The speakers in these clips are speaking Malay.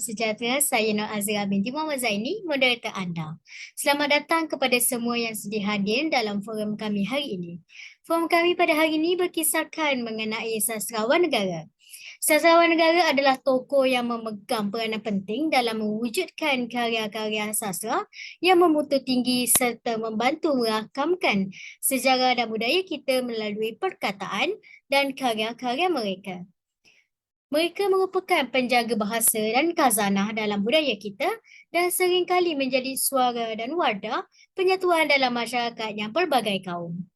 sejahtera, saya Nur Azra binti Muhammad Zaini, moderator anda. Selamat datang kepada semua yang sudi hadir dalam forum kami hari ini. Forum kami pada hari ini berkisahkan mengenai sastrawan negara. Sastrawan negara adalah tokoh yang memegang peranan penting dalam mewujudkan karya-karya sastra yang bermutu tinggi serta membantu merakamkan sejarah dan budaya kita melalui perkataan dan karya-karya mereka. Mereka merupakan penjaga bahasa dan khazanah dalam budaya kita dan seringkali menjadi suara dan wadah penyatuan dalam masyarakat yang pelbagai kaum.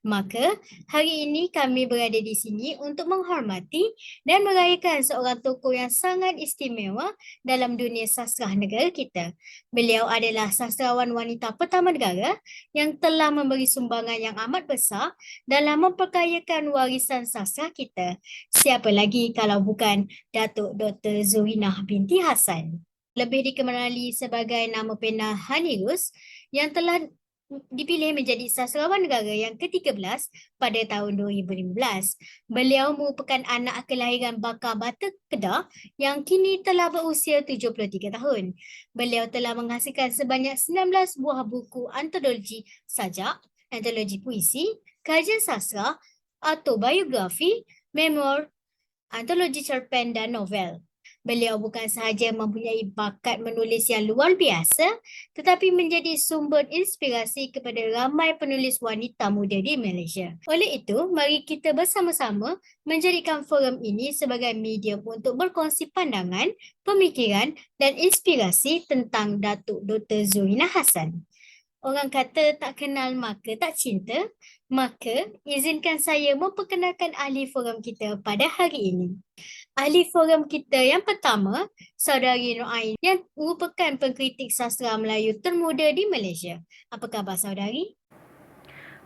Maka, hari ini kami berada di sini untuk menghormati dan merayakan seorang tokoh yang sangat istimewa dalam dunia sastra negara kita. Beliau adalah sastrawan wanita pertama negara yang telah memberi sumbangan yang amat besar dalam memperkayakan warisan sastra kita. Siapa lagi kalau bukan Datuk Dr. Zurinah binti Hassan. Lebih dikenali sebagai nama pena Hanirus yang telah dipilih menjadi sastrawan negara yang ke-13 pada tahun 2015. Beliau merupakan anak kelahiran Bakar Bata Kedah yang kini telah berusia 73 tahun. Beliau telah menghasilkan sebanyak 19 buah buku antologi sajak, antologi puisi, kajian sastra, autobiografi, memoir, antologi cerpen dan novel. Beliau bukan sahaja mempunyai bakat menulis yang luar biasa, tetapi menjadi sumber inspirasi kepada ramai penulis wanita muda di Malaysia. Oleh itu, mari kita bersama-sama menjadikan forum ini sebagai medium untuk berkongsi pandangan, pemikiran dan inspirasi tentang Datuk Dr. Zurinah Hassan. Orang kata tak kenal maka tak cinta, maka izinkan saya memperkenalkan ahli forum kita pada hari ini. Ahli forum kita yang pertama, Saudari Nur Ain yang merupakan pengkritik sastra Melayu termuda di Malaysia. Apa khabar saudari?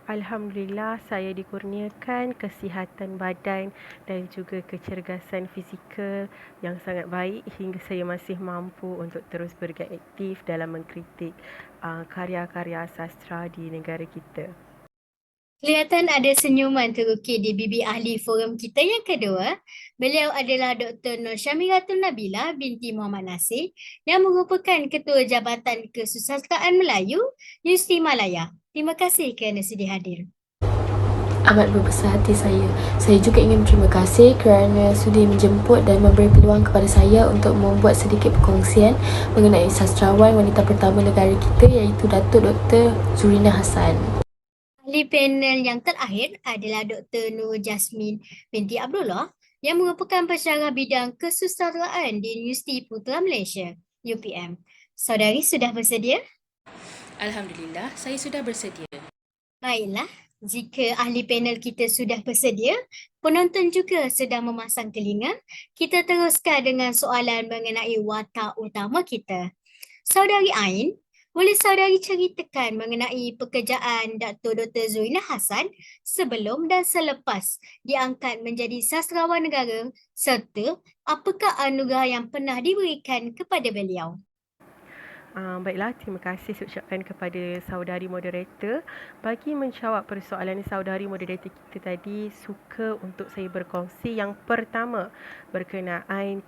Alhamdulillah, saya dikurniakan kesihatan badan dan juga kecergasan fizikal yang sangat baik hingga saya masih mampu untuk terus bergerak aktif dalam mengkritik karya-karya sastra di negara kita. Kelihatan ada senyuman terukir di bibir ahli forum kita yang kedua. Beliau adalah Dr. Nur Syamiratul Nabila binti Muhammad Nasir yang merupakan Ketua Jabatan Kesusastraan Melayu Universiti Malaya. Terima kasih kerana sudi hadir. Amat berbesar hati saya. Saya juga ingin berterima kasih kerana sudi menjemput dan memberi peluang kepada saya untuk membuat sedikit perkongsian mengenai sastrawan wanita pertama negara kita iaitu Datuk Dr. Zurinah Hassan. Ahli panel yang terakhir adalah Dr. Nur Jasmine binti Abdullah yang merupakan pensyarah bidang kesusastraan di Universiti Putra Malaysia, UPM. Saudari sudah bersedia? Alhamdulillah, saya sudah bersedia. Baiklah, jika ahli panel kita sudah bersedia, penonton juga sedang memasang telinga, kita teruskan dengan soalan mengenai watak utama kita. Saudari Ain, boleh saudari ceritakan mengenai pekerjaan Datuk Dr. Zurinah Hassan sebelum dan selepas diangkat menjadi sastrawan negara serta apakah anugerah yang pernah diberikan kepada beliau? Baiklah, terima kasih saya ucapkan kepada saudari moderator. Bagi menjawab persoalan saudari moderator kita tadi, suka untuk saya berkongsi yang pertama berkenaan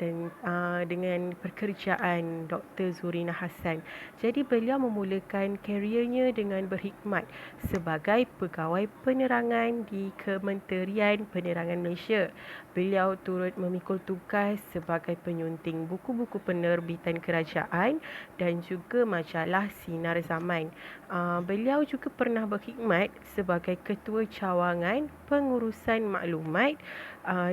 dengan pekerjaan Dr. Zurinah Hassan. Jadi beliau memulakan keriernya dengan berkhidmat sebagai pegawai penerangan di Kementerian Penerangan Malaysia. Beliau turut memikul tugas sebagai penyunting buku-buku penerbitan kerajaan dan juga majalah Sinar Zaman. Beliau juga pernah berkhidmat sebagai Ketua Cawangan Pengurusan Maklumat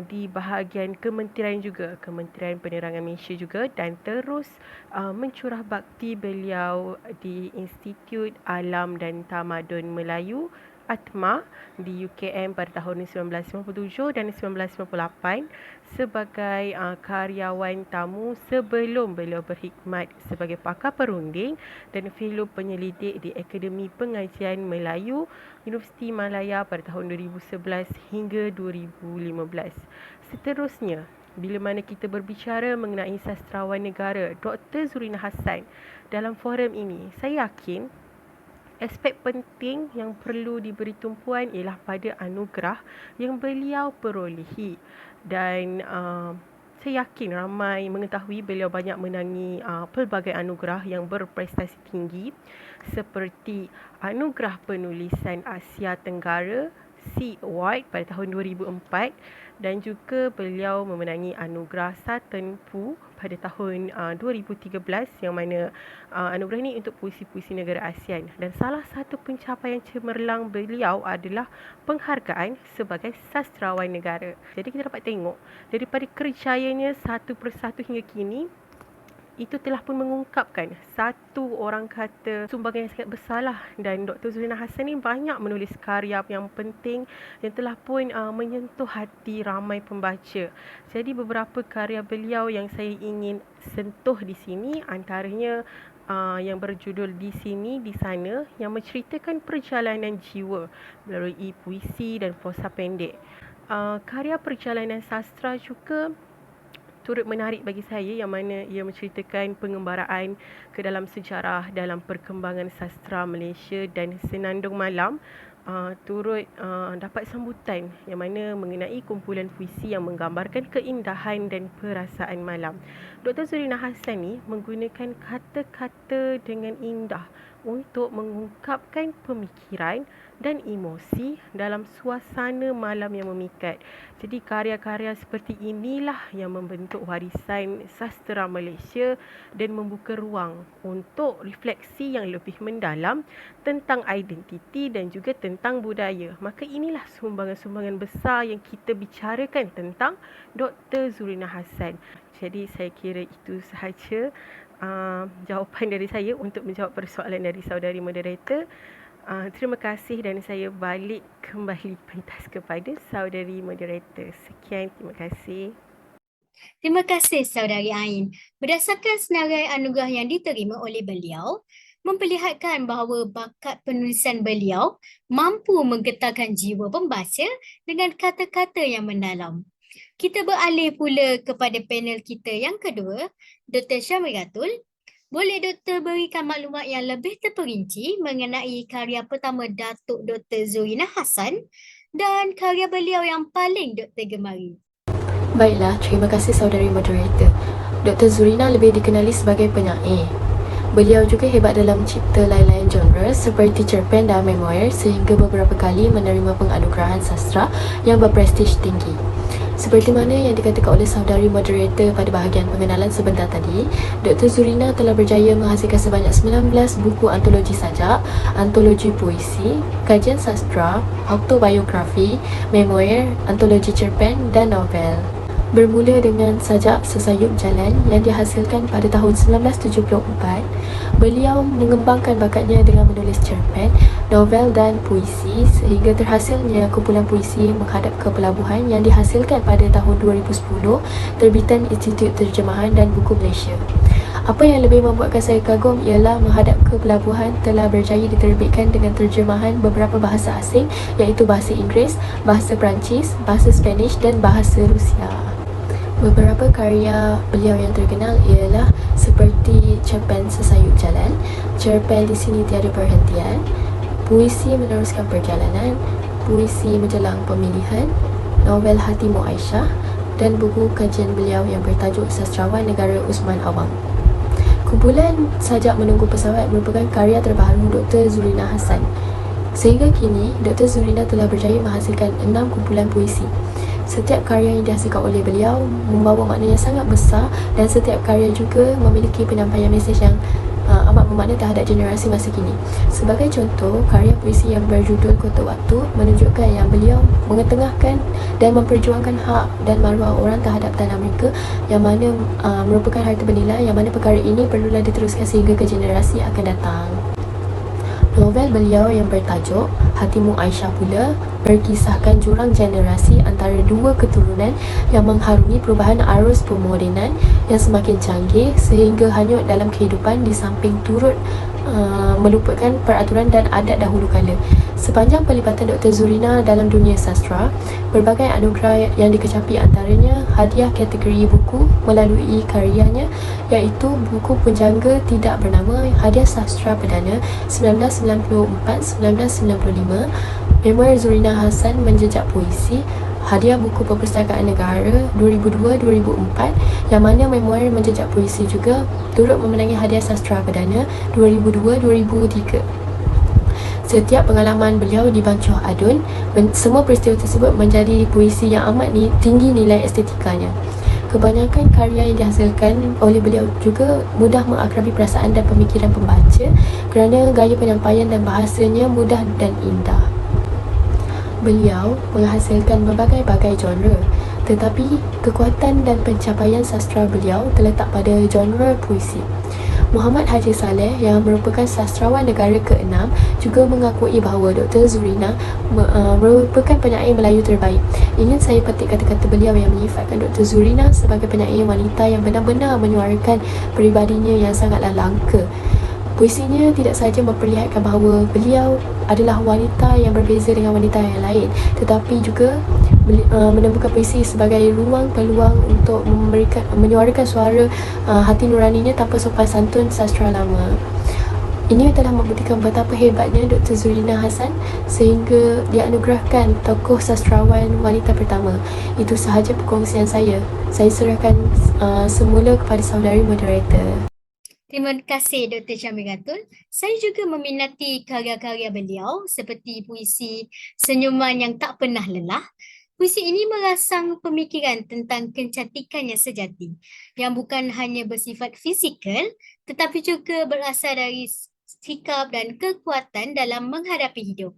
di bahagian kementerian juga, Kementerian Penerangan Malaysia juga, dan terus mencurah bakti beliau di Institut Alam dan Tamadun Melayu ATMA di UKM pada tahun 1997 dan 1998 sebagai karyawan tamu sebelum beliau berkhidmat sebagai pakar perunding dan fellow penyelidik di Akademi Pengajian Melayu Universiti Malaya pada tahun 2011 hingga 2015. Seterusnya, bila mana kita berbicara mengenai sastrawan negara Dr. Zurinah Hassan dalam forum ini, saya yakin aspek penting yang perlu diberi tumpuan ialah pada anugerah yang beliau perolehi dan Saya yakin ramai mengetahui beliau banyak menangi pelbagai anugerah yang berprestasi tinggi seperti Anugerah Penulisan Asia Tenggara SEA Award pada tahun 2004 dan juga beliau memenangi Anugerah Saturn Pu pada tahun 2013 yang mana anugerah ini untuk puisi-puisi negara ASEAN, dan salah satu pencapaian cemerlang beliau adalah penghargaan sebagai sastrawan negara. Jadi kita dapat tengok daripada kerjayanya satu persatu hingga kini, itu telah pun mengungkapkan satu orang kata sumbangan yang sangat besarlah, dan Dr. Zurina Hassan ni banyak menulis karya yang penting yang telah pun menyentuh hati ramai pembaca. Jadi beberapa karya beliau yang saya ingin sentuh di sini antaranya yang berjudul Di Sini Di Sana, yang menceritakan perjalanan jiwa melalui puisi dan prosa pendek. Karya perjalanan sastra juga turut menarik bagi saya, yang mana ia menceritakan pengembaraan ke dalam sejarah dalam perkembangan sastra Malaysia, dan Senandung Malam turut dapat sambutan yang mana mengenai kumpulan puisi yang menggambarkan keindahan dan perasaan malam. Dr. Zurina Hassan ni menggunakan kata-kata dengan indah untuk mengungkapkan pemikiran dan emosi dalam suasana malam yang memikat. Jadi karya-karya seperti inilah yang membentuk warisan sastera Malaysia dan membuka ruang untuk refleksi yang lebih mendalam tentang identiti dan juga tentang budaya. Maka inilah sumbangan-sumbangan besar yang kita bicarakan tentang Dr. Zurina Hassan. Jadi saya kira itu sahaja jawapan dari saya untuk menjawab persoalan dari saudari moderator. Terima kasih, dan saya balik kembali pentas kepada saudari moderator. Sekian, terima kasih. Terima kasih Saudari Ain. Berdasarkan senarai anugerah yang diterima oleh beliau, memperlihatkan bahawa bakat penulisan beliau mampu menggetarkan jiwa pembaca dengan kata-kata yang mendalam. Kita beralih pula kepada panel kita yang kedua, Dr. Syamiratul. Boleh Doktor berikan maklumat yang lebih terperinci mengenai karya pertama Datuk Dr. Zurina Hassan dan karya beliau yang paling Doktor gemari? Baiklah, terima kasih saudari moderator. Dr. Zurina lebih dikenali sebagai penyair. Beliau juga hebat dalam cipta lain-lain genre seperti cerpen dan memoir, sehingga beberapa kali menerima penganugerahan sastra yang berprestij tinggi. Seperti mana yang dikatakan oleh saudari moderator pada bahagian pengenalan sebentar tadi, Dr. Zurina telah berjaya menghasilkan sebanyak 19 buku antologi sajak, antologi puisi, kajian sastra, autobiografi, memoir, antologi cerpen dan novel. Bermula dengan sajak Sesayup Jalan yang dihasilkan pada tahun 1974, beliau mengembangkan bakatnya dengan menulis cerpen, novel dan puisi sehingga terhasilnya kumpulan puisi Menghadap ke Pelabuhan yang dihasilkan pada tahun 2010 terbitan Institut Terjemahan dan Buku Malaysia. Apa yang lebih membuatkan saya kagum ialah Menghadap ke Pelabuhan telah berjaya diterbitkan dengan terjemahan beberapa bahasa asing iaitu bahasa Inggeris, bahasa Perancis, bahasa Spanish dan bahasa Rusia. Beberapa karya beliau yang terkenal ialah seperti cerpen Sesayup Jalan, cerpen Di Sini Tiada Perhentian, puisi Meneruskan Perjalanan, puisi Menjelang Pemilihan, novel Hatimu Aisyah dan buku kajian beliau yang bertajuk Sastrawan Negara Usman Awang. Kumpulan Sajak Menunggu Pesawat merupakan karya terbaru Dr. Zurina Hassan. Sehingga kini, Dr. Zurina telah berjaya menghasilkan 6 kumpulan puisi. Setiap karya yang dihasilkan oleh beliau membawa makna yang sangat besar, dan setiap karya juga memiliki penyampaian mesej yang amat bermakna terhadap generasi masa kini. Sebagai contoh, karya puisi yang berjudul Kotak Waktu menunjukkan yang beliau mengetengahkan dan memperjuangkan hak dan maruah orang terhadap tanah mereka yang mana merupakan harta bernilai, yang mana perkara ini perlulah diteruskan sehingga ke generasi akan datang. Novel beliau yang bertajuk Hatimu Aisyah pula berkisahkan jurang generasi antara dua keturunan yang mengharungi perubahan arus pemodenan yang semakin canggih sehingga hanyut dalam kehidupan di samping turut melupakan peraturan dan adat dahulu kala. Sepanjang pelibatan Dr. Zurina dalam dunia sastra, berbagai anugerah yang dikecapi antaranya hadiah kategori buku melalui karyanya iaitu buku penjangga tidak bernama Hadiah Sastra Perdana 1994-1995, Memoir Zurina Hassan Menjejak Puisi, Hadiah Buku Perpustakaan Negara 2002-2004 yang mana Memoir Menjejak Puisi juga turut memenangi Hadiah Sastra Perdana 2002-2003. Setiap pengalaman beliau di Bancuh Adun, semua peristiwa tersebut menjadi puisi yang amat tinggi nilai estetikanya. Kebanyakan karya yang dihasilkan oleh beliau juga mudah mengakrabi perasaan dan pemikiran pembaca kerana gaya penyampaian dan bahasanya mudah dan indah. Beliau menghasilkan berbagai-bagai genre, tetapi kekuatan dan pencapaian sastra beliau terletak pada genre puisi. Muhammad Haji Saleh yang merupakan sastrawan negara ke-6 juga mengakui bahawa Dr. Zurina merupakan penyair Melayu terbaik. Ingin saya petik kata-kata beliau yang menyifatkan Dr. Zurina sebagai penyair wanita yang benar-benar menyuarakan peribadinya yang sangatlah langka. Puisinya tidak sahaja memperlihatkan bahawa beliau adalah wanita yang berbeza dengan wanita yang lain, tetapi juga menemukan puisi sebagai ruang peluang untuk menyuarakan suara hati nuraninya tanpa sopan santun sastra lama. Ini telah membuktikan betapa hebatnya Dr. Zurina Hassan sehingga dianugerahkan tokoh sastrawan wanita pertama. Itu sahaja perkongsian saya. Saya serahkan semula kepada saudari moderator. Terima kasih Dr. Syamiratul. Saya juga meminati karya-karya beliau seperti puisi Senyuman yang Tak Pernah Lelah. Puisi ini merasang pemikiran tentang kecantikan yang sejati, yang bukan hanya bersifat fizikal, tetapi juga berasal dari sikap dan kekuatan dalam menghadapi hidup.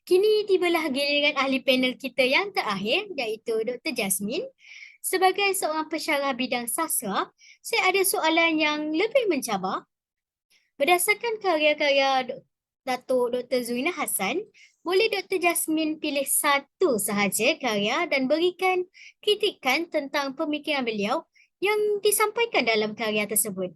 Kini tibalah giliran ahli panel kita yang terakhir, iaitu Dr. Jasmine. Sebagai seorang pensyarah bidang sastra, saya ada soalan yang lebih mencabar. Berdasarkan karya-karya Datuk Dr. Zurina Hassan, boleh Dr. Jasmine pilih satu sahaja karya dan berikan kritikan tentang pemikiran beliau yang disampaikan dalam karya tersebut.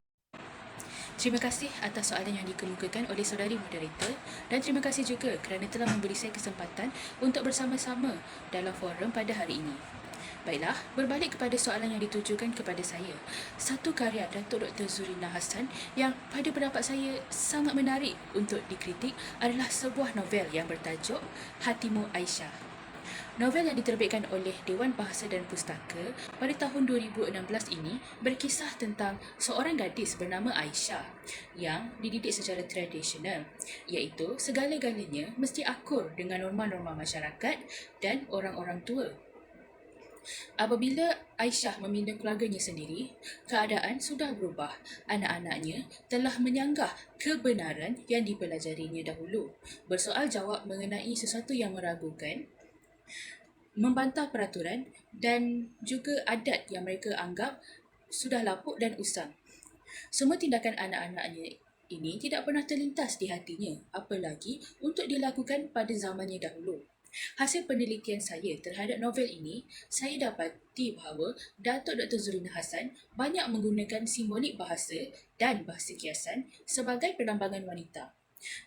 Terima kasih atas soalan yang dikemukakan oleh saudari moderator dan terima kasih juga kerana telah memberi saya kesempatan untuk bersama-sama dalam forum pada hari ini. Baiklah, berbalik kepada soalan yang ditujukan kepada saya. Satu karya Datuk Dr. Zurina Hassan yang pada pendapat saya sangat menarik untuk dikritik adalah sebuah novel yang bertajuk Hatimu Aisyah. Novel yang diterbitkan oleh Dewan Bahasa dan Pustaka pada tahun 2016 ini berkisah tentang seorang gadis bernama Aisyah yang dididik secara tradisional, iaitu segala-galanya mesti akur dengan norma-norma masyarakat dan orang-orang tua. Apabila Aisyah memindah keluarganya sendiri, keadaan sudah berubah. Anak-anaknya telah menyanggah kebenaran yang dipelajarinya dahulu. Bersoal jawab mengenai sesuatu yang meragukan, membantah peraturan dan juga adat yang mereka anggap sudah lapuk dan usang. Semua tindakan anak-anaknya ini tidak pernah terlintas di hatinya, apalagi untuk dilakukan pada zamannya dahulu. Hasil penelitian saya terhadap novel ini, saya dapati bahawa Datuk Dr. Zurina Hassan banyak menggunakan simbolik bahasa dan bahasa kiasan sebagai perlambangan wanita.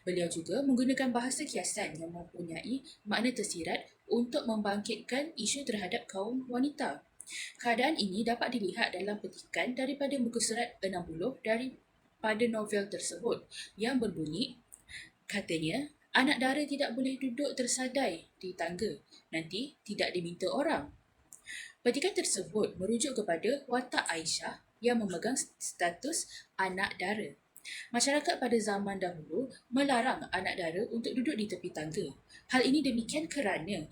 Beliau juga menggunakan bahasa kiasan yang mempunyai makna tersirat untuk membangkitkan isu terhadap kaum wanita. Keadaan ini dapat dilihat dalam petikan daripada muka surat 60 daripada novel tersebut yang berbunyi, katanya, anak dara tidak boleh duduk tersadai di tangga, nanti tidak diminta orang. Petikan tersebut merujuk kepada watak Aisyah yang memegang status anak dara. Masyarakat pada zaman dahulu melarang anak dara untuk duduk di tepi tangga. Hal ini demikian kerana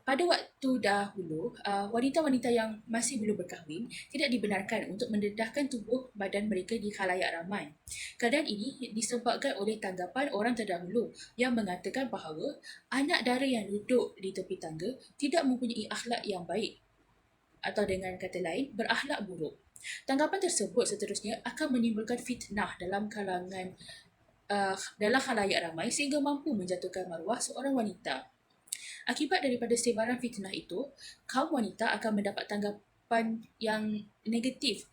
pada waktu dahulu, wanita-wanita yang masih belum berkahwin tidak dibenarkan untuk mendedahkan tubuh badan mereka di khalayak ramai. Keadaan ini disebabkan oleh tanggapan orang terdahulu yang mengatakan bahawa anak dara yang duduk di tepi tangga tidak mempunyai akhlak yang baik, atau dengan kata lain, berakhlak buruk. Tanggapan tersebut seterusnya akan menimbulkan fitnah dalam khalayak ramai sehingga mampu menjatuhkan maruah seorang wanita. Akibat daripada sebaran fitnah itu, kaum wanita akan mendapat tanggapan yang negatif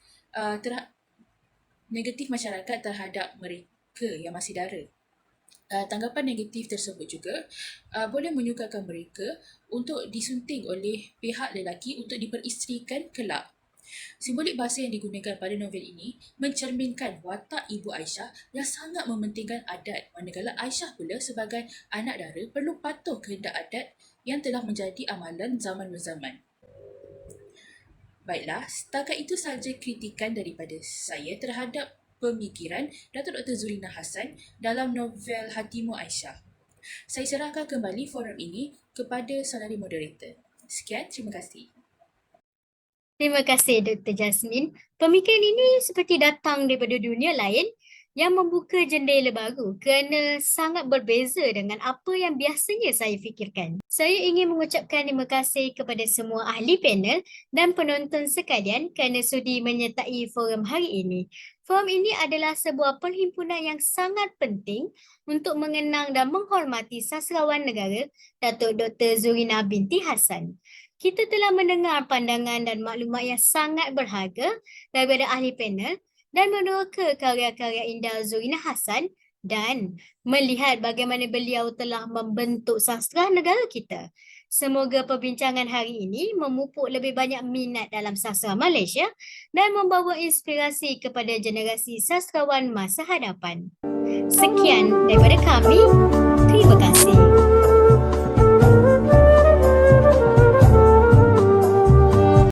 masyarakat terhadap mereka yang masih dara. Tanggapan negatif tersebut juga boleh menyukarkan mereka untuk disunting oleh pihak lelaki untuk diperisterikan kelak. Simbolik bahasa yang digunakan pada novel ini mencerminkan watak Ibu Aisyah yang sangat mementingkan adat, manakala Aisyah pula sebagai anak dara perlu patuh kehendak adat yang telah menjadi amalan zaman berzaman. Baiklah, setakat itu sahaja kritikan daripada saya terhadap pemikiran Datuk Dr. Zurina Hassan dalam novel Hatimu Aisyah. Saya serahkan kembali forum ini kepada saudari moderator. Sekian, terima kasih. Terima kasih Dr. Jasmine. Pemikiran ini seperti datang daripada dunia lain yang membuka jendela baru kerana sangat berbeza dengan apa yang biasanya saya fikirkan. Saya ingin mengucapkan terima kasih kepada semua ahli panel dan penonton sekalian kerana sudi menyertai forum hari ini. Forum ini adalah sebuah perhimpunan yang sangat penting untuk mengenang dan menghormati sastrawan negara Datuk Dr. Zurina binti Hassan. Kita telah mendengar pandangan dan maklumat yang sangat berharga daripada ahli panel dan meneroka karya-karya indah Zurina Hassan dan melihat bagaimana beliau telah membentuk sastra negara kita. Semoga perbincangan hari ini memupuk lebih banyak minat dalam sastra Malaysia dan membawa inspirasi kepada generasi sastrawan masa hadapan. Sekian daripada kami. Terima kasih.